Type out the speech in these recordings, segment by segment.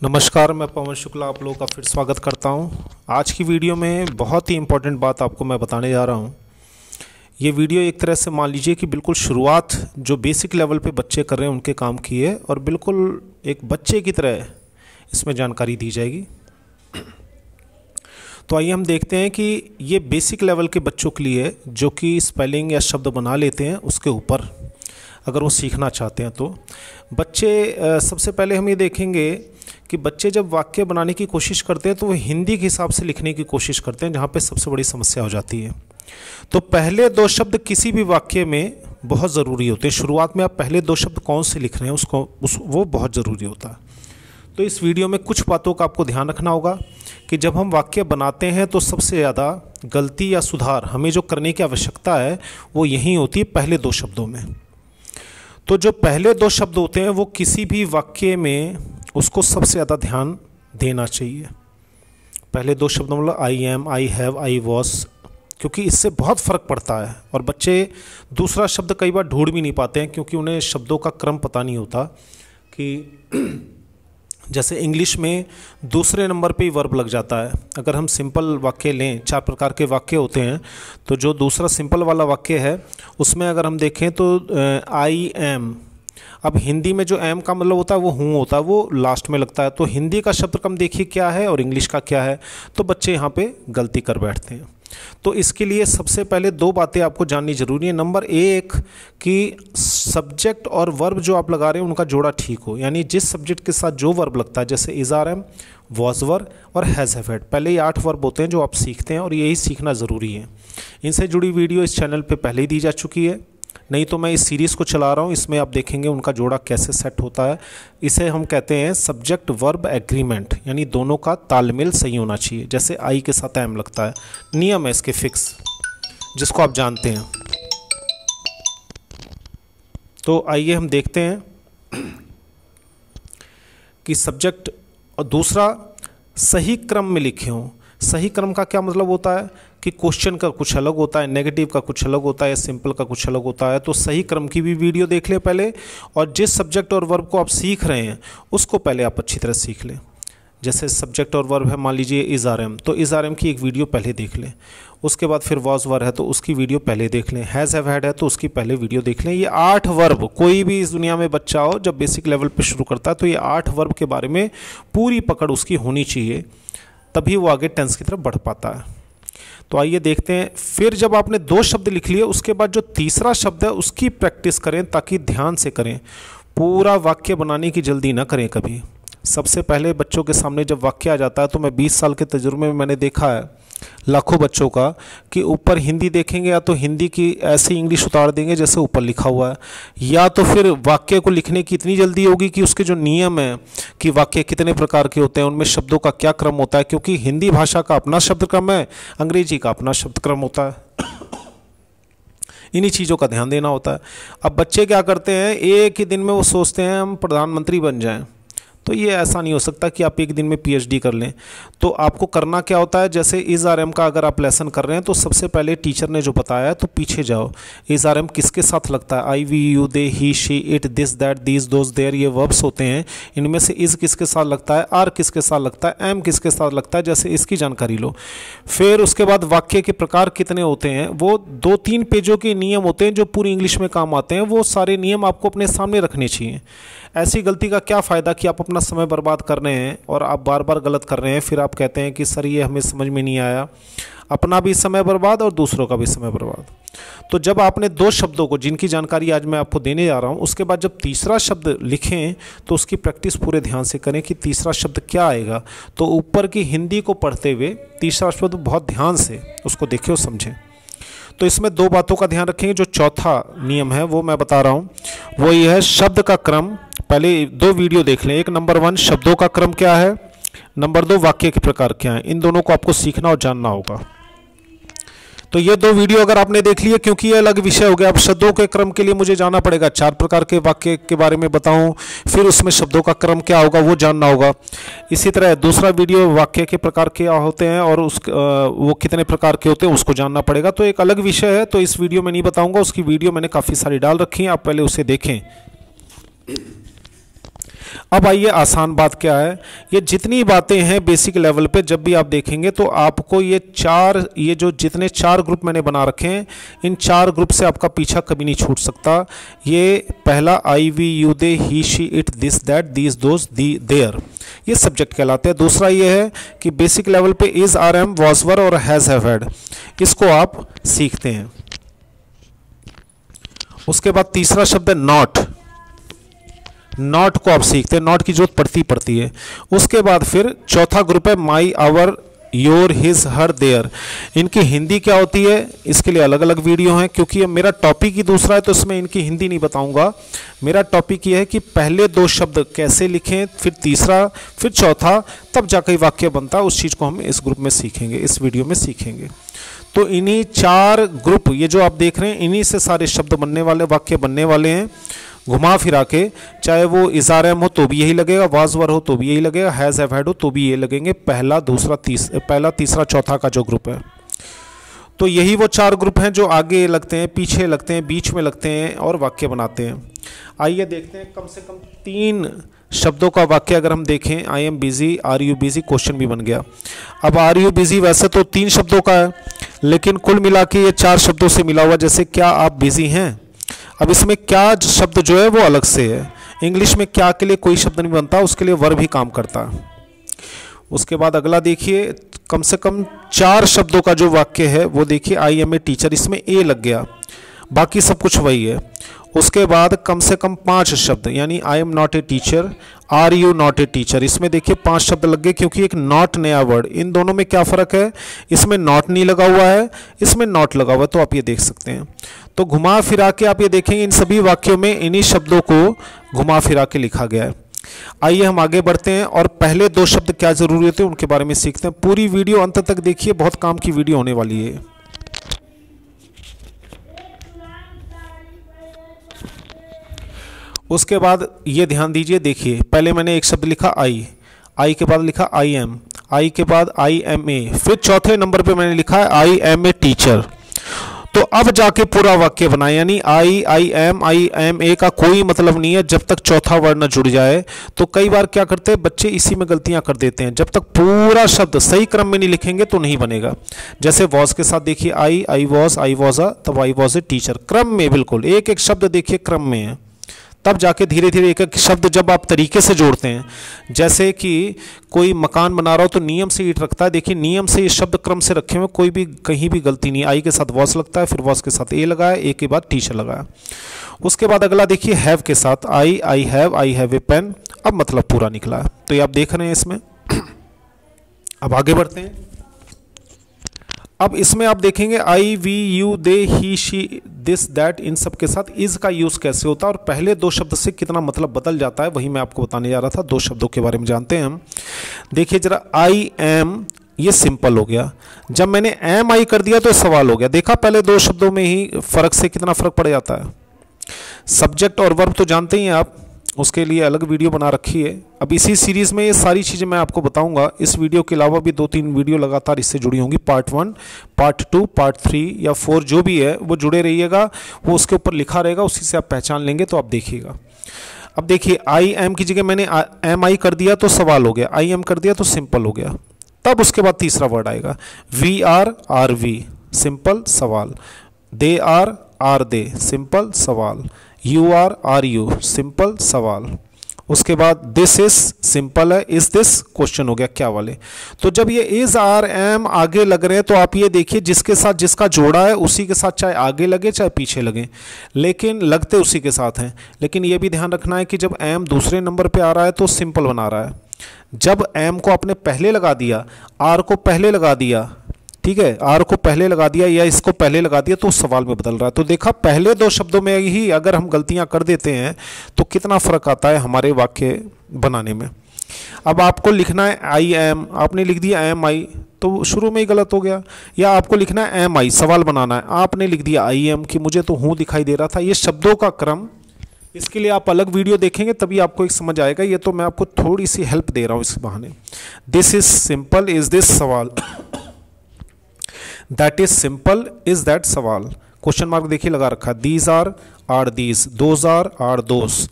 नमस्कार, मैं पवन शुक्ला आप लोगों का फिर स्वागत करता हूं। आज की वीडियो में बहुत ही इम्पोर्टेंट बात आपको मैं बताने जा रहा हूं। ये वीडियो एक तरह से मान लीजिए कि बिल्कुल शुरुआत जो बेसिक लेवल पे बच्चे कर रहे हैं उनके काम की है और बिल्कुल एक बच्चे की तरह इसमें जानकारी दी जाएगी। तो आइए हम देखते हैं कि ये बेसिक लेवल के बच्चों के लिए जो कि स्पेलिंग या शब्द बना लेते हैं उसके ऊपर अगर वो सीखना चाहते हैं तो बच्चे सबसे पहले हम ये देखेंगे कि बच्चे जब वाक्य बनाने की कोशिश करते हैं तो वो हिंदी के हिसाब से लिखने की कोशिश करते हैं, जहाँ पे सबसे बड़ी समस्या हो जाती है। तो पहले दो शब्द किसी भी वाक्य में बहुत ज़रूरी होते हैं। शुरुआत में आप पहले दो शब्द कौन से लिख रहे हैं वो बहुत ज़रूरी होता है। तो इस वीडियो में कुछ बातों का आपको ध्यान रखना होगा कि जब हम वाक्य बनाते हैं तो सबसे ज़्यादा गलती या सुधार हमें जो करने की आवश्यकता है वो यही होती है पहले दो शब्दों में। तो जो पहले दो शब्द होते हैं वो किसी भी वाक्य में उसको सबसे ज़्यादा ध्यान देना चाहिए। पहले दो शब्दों मतलब I am, I have, I was, क्योंकि इससे बहुत फ़र्क पड़ता है और बच्चे दूसरा शब्द कई बार ढूंढ भी नहीं पाते हैं क्योंकि उन्हें शब्दों का क्रम पता नहीं होता कि जैसे इंग्लिश में दूसरे नंबर पे ही वर्ब लग जाता है। अगर हम सिंपल वाक्य लें, 4 प्रकार के वाक्य होते हैं, तो जो दूसरा सिंपल वाला वाक्य है उसमें अगर हम देखें तो आई एम, अब हिंदी में जो एम का मतलब होता है वो हूँ होता है, वो लास्ट में लगता है। तो हिंदी का शब्द क्रम देखिए क्या है और इंग्लिश का क्या है, तो बच्चे यहाँ पे गलती कर बैठते हैं। तो इसके लिए सबसे पहले दो बातें आपको जाननी जरूरी है। नंबर एक कि सब्जेक्ट और वर्ब जो आप लगा रहे हैं उनका जोड़ा ठीक हो, यानी जिस सब्जेक्ट के साथ जो वर्ब लगता है, जैसे is are am, was were और हैज़ हैव हैड, पहले ये 8 वर्ब होते हैं जो आप सीखते हैं और यही सीखना ज़रूरी है। इनसे जुड़ी वीडियो इस चैनल पर पहले ही दी जा चुकी है, नहीं तो मैं इस सीरीज़ को चला रहा हूँ, इसमें आप देखेंगे उनका जोड़ा कैसे सेट होता है। इसे हम कहते हैं सब्जेक्ट वर्ब एग्रीमेंट, यानी दोनों का तालमेल सही होना चाहिए। जैसे आई के साथ एम लगता है, नियम है इसके फिक्स, जिसको आप जानते हैं। तो आइए हम देखते हैं कि सब्जेक्ट और दूसरा सही क्रम में लिखे हों। सही क्रम का क्या मतलब होता है कि क्वेश्चन का कुछ अलग होता है, नेगेटिव का कुछ अलग होता है, सिंपल का कुछ अलग होता है। तो सही क्रम की भी वीडियो देख लें पहले, और जिस सब्जेक्ट और वर्ब को आप सीख रहे हैं उसको पहले आप अच्छी तरह सीख लें। जैसे सब्जेक्ट और वर्ब है, मान लीजिए इज आर एम, तो इज आर एम की एक वीडियो पहले देख लें। उसके बाद फिर वॉज वर है तो उसकी वीडियो पहले देख लें। हैज़ हैव हैड है तो उसकी पहले वीडियो देख लें। ये 8 वर्ब, कोई भी इस दुनिया में बच्चा हो जब बेसिक लेवल पे शुरू करता है तो ये 8 वर्ब के बारे में पूरी पकड़ उसकी होनी चाहिए, तभी वो आगे टेंस की तरफ बढ़ पाता है। तो आइए देखते हैं। फिर जब आपने 2 शब्द लिख लिए उसके बाद जो तीसरा शब्द है उसकी प्रैक्टिस करें, ताकि ध्यान से करें। पूरा वाक्य बनाने की जल्दी ना करें कभी। सबसे पहले बच्चों के सामने जब वाक्य आ जाता है तो मैं 20 साल के तजुर्बे में मैंने देखा है लाखों बच्चों का कि ऊपर हिंदी देखेंगे या तो हिंदी की ऐसी इंग्लिश उतार देंगे जैसे ऊपर लिखा हुआ है, या तो फिर वाक्य को लिखने की इतनी जल्दी होगी कि उसके जो नियम है कि वाक्य कितने प्रकार के होते हैं, उनमें शब्दों का क्या क्रम होता है, क्योंकि हिंदी भाषा का अपना शब्द क्रम है, अंग्रेजी का अपना शब्द क्रम होता है। इन्हीं चीज़ों का ध्यान देना होता है। अब बच्चे क्या करते हैं, एक ही दिन में वो सोचते हैं हम प्रधानमंत्री बन जाएं। तो ये ऐसा नहीं हो सकता कि आप एक दिन में पीएचडी कर लें। तो आपको करना क्या होता है, जैसे इज आर एम का अगर आप लेसन कर रहे हैं तो सबसे पहले टीचर ने जो बताया है तो पीछे जाओ। इज आर एम किसके साथ लगता है, I we you they he she it this that these those there, ये वर्ब्स होते हैं। इनमें से इज किसके साथ लगता है, आर किसके साथ लगता है, एम किसके साथ लगता है, जैसे इसकी जानकारी लो। फिर उसके बाद वाक्य के प्रकार कितने होते हैं, वो 2-3 पेजों के नियम होते हैं जो पूरी इंग्लिश में काम आते हैं। वो सारे नियम आपको अपने सामने रखने चाहिए। ऐसी गलती का क्या फ़ायदा कि आप अपना समय बर्बाद कर रहे हैं और आप बार बार गलत कर रहे हैं, फिर आप कहते हैं कि सर ये हमें समझ में नहीं आया। अपना भी समय बर्बाद और दूसरों का भी समय बर्बाद। तो जब आपने 2 शब्दों को, जिनकी जानकारी आज मैं आपको देने जा रहा हूँ, उसके बाद जब तीसरा शब्द लिखें तो उसकी प्रैक्टिस पूरे ध्यान से करें कि तीसरा शब्द क्या आएगा। तो ऊपर की हिंदी को पढ़ते हुए तीसरा शब्द बहुत ध्यान से उसको देखें और समझें। तो इसमें 2 बातों का ध्यान रखेंगे। जो चौथा नियम है वो मैं बता रहा हूँ, वो ये है शब्द का क्रम। पहले 2 वीडियो देख लें। एक नंबर 1 शब्दों का क्रम क्या है, नंबर 2 वाक्य के प्रकार क्या है। इन दोनों को आपको सीखना और जानना होगा। तो ये 2 वीडियो अगर आपने देख लिए, क्योंकि ये अलग विषय हो गया, अब शब्दों के क्रम के लिए मुझे जाना पड़ेगा, 4 प्रकार के वाक्य के बारे में बताऊं, फिर उसमें शब्दों का क्रम क्या होगा वो जानना होगा। इसी तरह दूसरा वीडियो वाक्य के प्रकार क्या होते हैं और वो कितने प्रकार के होते हैं उसको जानना पड़ेगा। तो एक अलग विषय है, तो इस वीडियो में नहीं बताऊँगा। उसकी वीडियो मैंने काफ़ी सारी डाल रखी हैं, आप पहले उसे देखें। अब आइए आसान बात क्या है, ये जितनी बातें हैं बेसिक लेवल पे जब भी आप देखेंगे तो आपको ये जो जितने 4 ग्रुप मैंने बना रखे हैं, इन 4 ग्रुप से आपका पीछा कभी नहीं छूट सकता। ये पहला I we you they he she it this that these those the there, ये सब्जेक्ट कहलाते हैं। दूसरा ये है कि बेसिक लेवल पे is, are, am, was, were और हैज, हैव, हैड, इसको आप सीखते हैं। उसके बाद तीसरा शब्द है नॉट, नॉट को आप सीखते हैं, नॉट की जरूरत पड़ती है। उसके बाद फिर चौथा ग्रुप है my, our, your, his, her, their. इनकी हिंदी क्या होती है इसके लिए अलग अलग वीडियो हैं, क्योंकि अब मेरा टॉपिक ही दूसरा है तो इसमें इनकी हिंदी नहीं बताऊंगा। मेरा टॉपिक ये है कि पहले 2 शब्द कैसे लिखें, फिर तीसरा, फिर चौथा, तब जाकर वाक्य बनता है। उस चीज़ को हम इस ग्रुप में सीखेंगे, इस वीडियो में सीखेंगे। तो इन्हीं 4 ग्रुप, ये जो आप देख रहे हैं, इन्हीं से सारे शब्द बनने वाले, वाक्य बनने वाले हैं घुमा फिरा के। चाहे वो इज़ार एम हो तो भी यही लगेगा, वाज वर हो तो भी यही लगेगा, हैज़ हैव हैड हो तो भी ये लगेंगे, पहला तीसरा चौथा का जो ग्रुप है। तो यही वो 4 ग्रुप हैं जो आगे लगते हैं, पीछे लगते हैं, बीच में लगते हैं और वाक्य बनाते हैं। आइए देखते हैं, कम से कम 3 शब्दों का वाक्य अगर हम देखें, I am busy, are you busy, question भी बन गया। अब आर यू बिजी वैसे तो 3 शब्दों का है, लेकिन कुल मिला के ये 4 शब्दों से मिला हुआ। जैसे क्या आप बिजी हैं, अब इसमें क्या शब्द जो है वो अलग से है। इंग्लिश में क्या के लिए कोई शब्द नहीं बनता, उसके लिए वर्ब ही काम करता है। उसके बाद अगला देखिए, कम से कम 4 शब्दों का जो वाक्य है वो देखिए, आई एम ए टीचर, इसमें ए लग गया, बाकी सब कुछ वही है। उसके बाद कम से कम 5 शब्द, यानी I am not a teacher, are you not a teacher, इसमें देखिए 5 शब्द लग गए, क्योंकि एक नॉट नया वर्ड। इन दोनों में क्या फ़र्क है, इसमें नॉट नहीं लगा हुआ है, इसमें नॉट लगा हुआ है, तो आप ये देख सकते हैं। तो घुमा फिरा के आप ये देखेंगे, इन सभी वाक्यों में इन्हीं शब्दों को घुमा फिरा के लिखा गया है। आइए हम आगे बढ़ते हैं और पहले 2 शब्द क्या जरूरी होते हैं उनके बारे में सीखते हैं। पूरी वीडियो अंत तक देखिए, बहुत काम की वीडियो होने वाली है। उसके बाद ये ध्यान दीजिए, देखिए पहले मैंने एक शब्द लिखा आई, आई के बाद लिखा आई एम, आई के बाद आई एम ए, फिर चौथे नंबर पे मैंने लिखा है आई एम ए टीचर। तो अब जाके पूरा वाक्य बनाए, यानी आई एम ए का कोई मतलब नहीं है जब तक चौथा वर्ड न जुड़ जाए। तो कई बार क्या करते हैं बच्चे, इसी में गलतियां कर देते हैं, जब तक पूरा शब्द सही क्रम में नहीं लिखेंगे तो नहीं बनेगा। जैसे वॉज के साथ देखिए, आई वॉज अ, तब आई वॉज ए टीचर, क्रम में बिल्कुल एक एक शब्द देखिए क्रम में है, तब जाके धीरे धीरे एक एक शब्द जब आप तरीके से जोड़ते हैं। जैसे कि कोई मकान बना रहा हो तो नियम से ईंट रखता है, देखिए नियम से ये शब्द क्रम से रखे हुए, कोई भी कहीं भी गलती नहीं। आई के साथ वॉस लगता है, फिर वॉस के साथ ए लगाया, ए के बाद टीचर लगाया। उसके बाद अगला देखिए हैव के साथ, आई हैव ए पेन, अब मतलब पूरा निकला है। तो ये आप देख रहे हैं इसमें। अब आगे बढ़ते हैं। अब इसमें आप देखेंगे I we you they he she this that, इन सब के साथ इज का यूज कैसे होता है और पहले 2 शब्द से कितना मतलब बदल जाता है, वही मैं आपको बताने जा रहा था। 2 शब्दों के बारे में जानते हैं हम। देखिए जरा, आई एम, ये सिंपल हो गया। जब मैंने एम आई कर दिया तो सवाल हो गया। देखा पहले 2 शब्दों में ही फर्क से कितना फर्क पड़ जाता है। सब्जेक्ट और वर्ब तो जानते ही हैं आप, उसके लिए अलग वीडियो बना रखी है। अब इसी सीरीज़ में ये सारी चीज़ें मैं आपको बताऊंगा। इस वीडियो के अलावा भी 2-3 वीडियो लगातार इससे जुड़ी होंगी, पार्ट 1, पार्ट 2, पार्ट 3 या 4 जो भी है वो जुड़े रहिएगा, वो उसके ऊपर लिखा रहेगा, उसी से आप पहचान लेंगे तो आप देखिएगा। अब देखिए, आई एम की जगह मैंने एम आई कर दिया तो सवाल हो गया, आई एम कर दिया तो सिंपल हो गया। तब उसके बाद तीसरा वर्ड आएगा, वी आर वी, सिंपल सवाल, दे आर दे, सिंपल सवाल, यू आर यू, सिंपल सवाल। उसके बाद दिस इज, सिंपल है, इज दिस, क्वेश्चन हो गया क्या वाले। तो जब ये इज, आर, एम आगे लग रहे हैं तो आप ये देखिए जिसके साथ जिसका जोड़ा है उसी के साथ चाहे आगे लगे चाहे पीछे लगे, लेकिन लगते उसी के साथ हैं। लेकिन ये भी ध्यान रखना है कि जब एम दूसरे नंबर पे आ रहा है तो सिंपल बना रहा है। जब एम को आपने पहले लगा दिया, आर को पहले लगा दिया, ठीक है, आर को पहले लगा दिया या इसको पहले लगा दिया तो सवाल में बदल रहा है। तो देखा पहले 2 शब्दों में ही अगर हम गलतियां कर देते हैं तो कितना फर्क आता है हमारे वाक्य बनाने में। अब आपको लिखना है आई एम, आपने लिख दिया एम आई तो शुरू में ही गलत हो गया। या आपको लिखना है एम आई, सवाल बनाना है, आपने लिख दिया आई एम कि मुझे तो हूँ दिखाई दे रहा था। ये शब्दों का क्रम, इसके लिए आप अलग वीडियो देखेंगे तभी आपको एक समझ आएगा। ये तो मैं आपको थोड़ी सी हेल्प दे रहा हूँ इस बहाने। This is simple, is this सवाल, that is simple, is that सवाल, क्वेश्चन मार्क देखिए लगा रखा। These are these, those are those,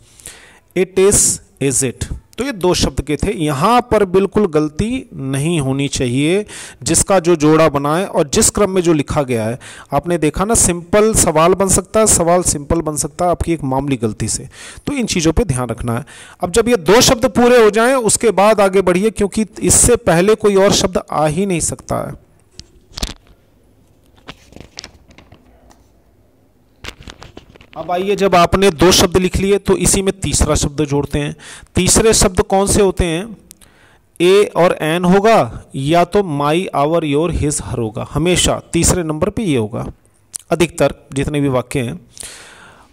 it is is it. तो ये दो शब्द के थे, यहाँ पर बिल्कुल गलती नहीं होनी चाहिए। जिसका जो जोड़ा बना है और जिस क्रम में जो लिखा गया है, आपने देखा ना, सिंपल सवाल बन सकता है, सवाल सिंपल बन सकता है आपकी एक मामूली गलती से। तो इन चीज़ों पे ध्यान रखना है। अब जब ये दो शब्द पूरे हो जाएं उसके बाद आगे बढ़िए, क्योंकि इससे पहले कोई और शब्द आ ही नहीं सकता है। अब आइए, जब आपने दो शब्द लिख लिए तो इसी में तीसरा शब्द जोड़ते हैं। तीसरे शब्द कौन से होते हैं? ए और एन होगा, या तो माई, आवर, योर, हिज, हर होगा। हमेशा तीसरे नंबर पे ये होगा, अधिकतर जितने भी वाक्य हैं।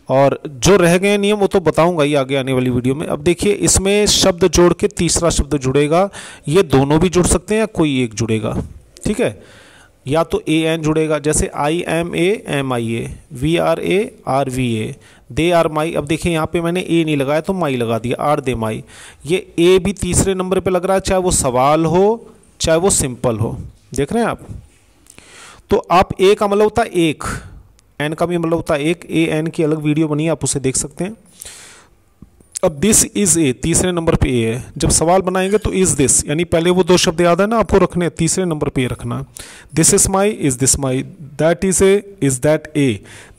और जो रह गए नियम वो तो बताऊंगा ही आगे आने वाली वीडियो में। अब देखिए, इसमें शब्द जोड़ के तीसरा शब्द जुड़ेगा। ये दोनों भी जुड़ सकते हैं या कोई एक जुड़ेगा, ठीक है। या तो ए एन जुड़ेगा, जैसे I am a, am I a, we are a, are we a, they are my. अब देखिए यहाँ पे मैंने ए नहीं लगाया तो माई लगा दिया, आर दे माई। ये ए भी तीसरे नंबर पे लग रहा है, चाहे वो सवाल हो चाहे वो सिंपल हो। देख रहे हैं आप? तो आप ए का मतलब होता है एक, एन का भी मतलब होता है एक। ए एन की अलग वीडियो बनी है, आप उसे देख सकते हैं। अब दिस इज ए, तीसरे नंबर पे ए है। जब सवाल बनाएंगे तो इज दिस, यानी पहले वो दो शब्द याद है ना आपको रखने, तीसरे नंबर पे ए रखना। This is my, is this my, that is a, is that A,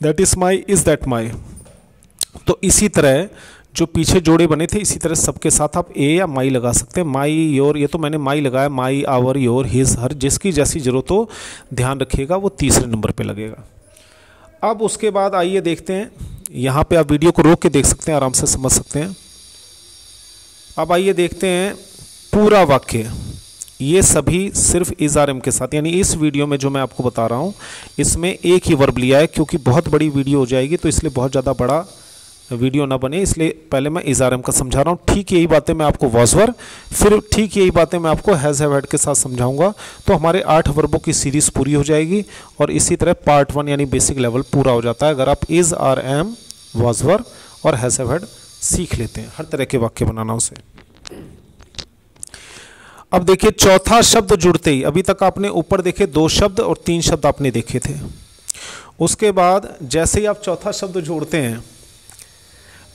that is my, is that my. तो इसी तरह जो पीछे जोड़े बने थे, इसी तरह सबके साथ आप ए या माई लगा सकते हैं। माई, योर, ये तो मैंने माई लगाया, माई, आवर, योर, हिज, हर, जिसकी जैसी जरूरत हो ध्यान रखिएगा, वो तीसरे नंबर पे लगेगा। अब उसके बाद आइए देखते हैं, यहाँ पे आप वीडियो को रोक के देख सकते हैं, आराम से समझ सकते हैं। अब आइए देखते हैं पूरा वाक्य। ये सभी सिर्फ इज आर एम के साथ, यानी इस वीडियो में जो मैं आपको बता रहा हूँ इसमें एक ही वर्ब लिया है, क्योंकि बहुत बड़ी वीडियो हो जाएगी तो इसलिए बहुत ज़्यादा बड़ा वीडियो ना बने, इसलिए पहले मैं इज आर एम का समझा रहा हूँ। ठीक यही बातें मैं आपको वॉज वर, फिर ठीक यही बातें मैं आपको हैज़ हैव हैड के साथ समझाऊंगा। तो हमारे 8 वर्बों की सीरीज़ पूरी हो जाएगी और इसी तरह पार्ट 1 यानी बेसिक लेवल पूरा हो जाता है अगर आप is are am, was were और हैज़ हैव हैड सीख लेते हैं, हर तरह के वाक्य बनाना उसे। अब देखिए चौथा शब्द जुड़ते ही, अभी तक आपने ऊपर देखे 2 शब्द और 3 शब्द आपने देखे थे। उसके बाद जैसे ही आप चौथा शब्द जोड़ते हैं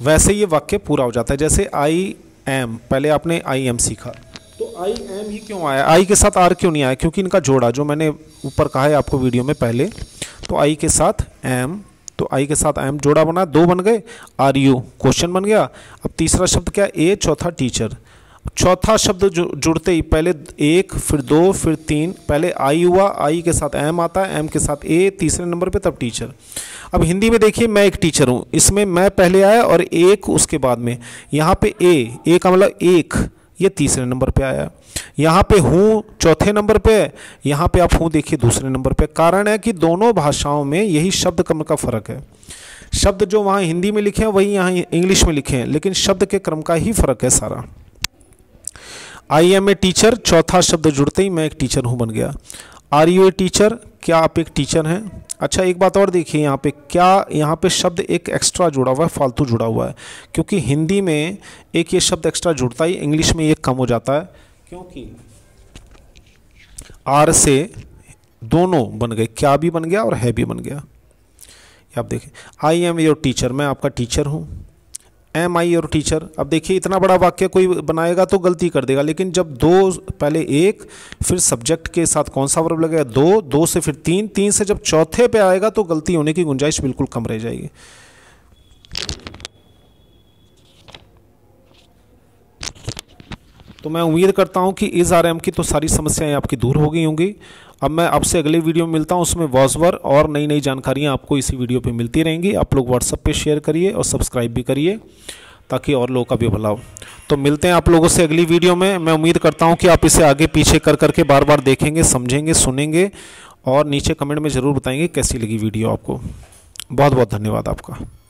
वैसे ये वाक्य पूरा हो जाता है। जैसे आई एम, पहले आपने आई एम सीखा, तो आई एम ही क्यों आया, आई के साथ आर क्यों नहीं आया? क्योंकि इनका जोड़ा जो मैंने ऊपर कहा है आपको वीडियो में पहले, तो आई के साथ एम, तो आई के साथ एम जोड़ा बना, 2 बन गए। आर यू क्वेश्चन बन गया। अब तीसरा शब्द क्या? ए, चौथा टीचर। चौथा शब्द जुड़ते ही पहले 1, फिर 2, फिर 3, पहले आई हुआ, आई के साथ एम आता है, एम के साथ ए, तीसरे नंबर पे तब टीचर। अब हिंदी में देखिए मैं एक टीचर हूँ, इसमें मैं पहले आया और एक उसके बाद में। यहाँ पे ए का मतलब एक, ये तीसरे नंबर पे आया। यहाँ पे हूँ चौथे नंबर पे, यहाँ पे आप हूँ देखिए दूसरे नंबर पे। कारण है कि दोनों भाषाओं में यही शब्द क्रम का फर्क है। शब्द जो वहाँ हिंदी में लिखे हैं वही यहाँ इंग्लिश में लिखे हैं, लेकिन शब्द के क्रम का ही फर्क है सारा। आई एम ए टीचर, चौथा शब्द जुड़ते ही मैं एक टीचर हूँ बन गया। आर यू ए टीचर, क्या आप एक टीचर हैं? अच्छा एक बात और देखिए यहाँ पे, क्या यहाँ पे शब्द एक एक्स्ट्रा जुड़ा हुआ है, फालतू जुड़ा हुआ है, क्योंकि हिंदी में एक ये शब्द एक्स्ट्रा जुड़ता ही, इंग्लिश में ये कम हो जाता है, क्योंकि आर से दोनों बन गए, क्या भी बन गया और है भी बन गया। आप देखें, आई एम योर टीचर, मैं आपका टीचर हूँ। Am I your teacher. अब देखिए इतना बड़ा वाक्य कोई बनाएगा तो गलती कर देगा, लेकिन जब 2 पहले 1 फिर सब्जेक्ट के साथ कौन सा वर्ब लगेगा 2, 2 से फिर 3, 3 से जब चौथे पे आएगा तो गलती होने की गुंजाइश बिल्कुल कम रह जाएगी। तो मैं उम्मीद करता हूं कि इज आर एम की तो सारी समस्याएं आपकी दूर हो गई होंगी। अब मैं आपसे अगले वीडियो में मिलता हूं, उसमें वॉज वर और नई नई जानकारियां आपको इसी वीडियो पे मिलती रहेंगी। आप लोग व्हाट्सएप पे शेयर करिए और सब्सक्राइब भी करिए ताकि और लोगों का भी भला हो। तो मिलते हैं आप लोगों से अगली वीडियो में। मैं उम्मीद करता हूं कि आप इसे आगे पीछे कर करके बार बार देखेंगे, समझेंगे, सुनेंगे और नीचे कमेंट में ज़रूर बताएंगे कैसी लगी वीडियो आपको। बहुत बहुत धन्यवाद आपका।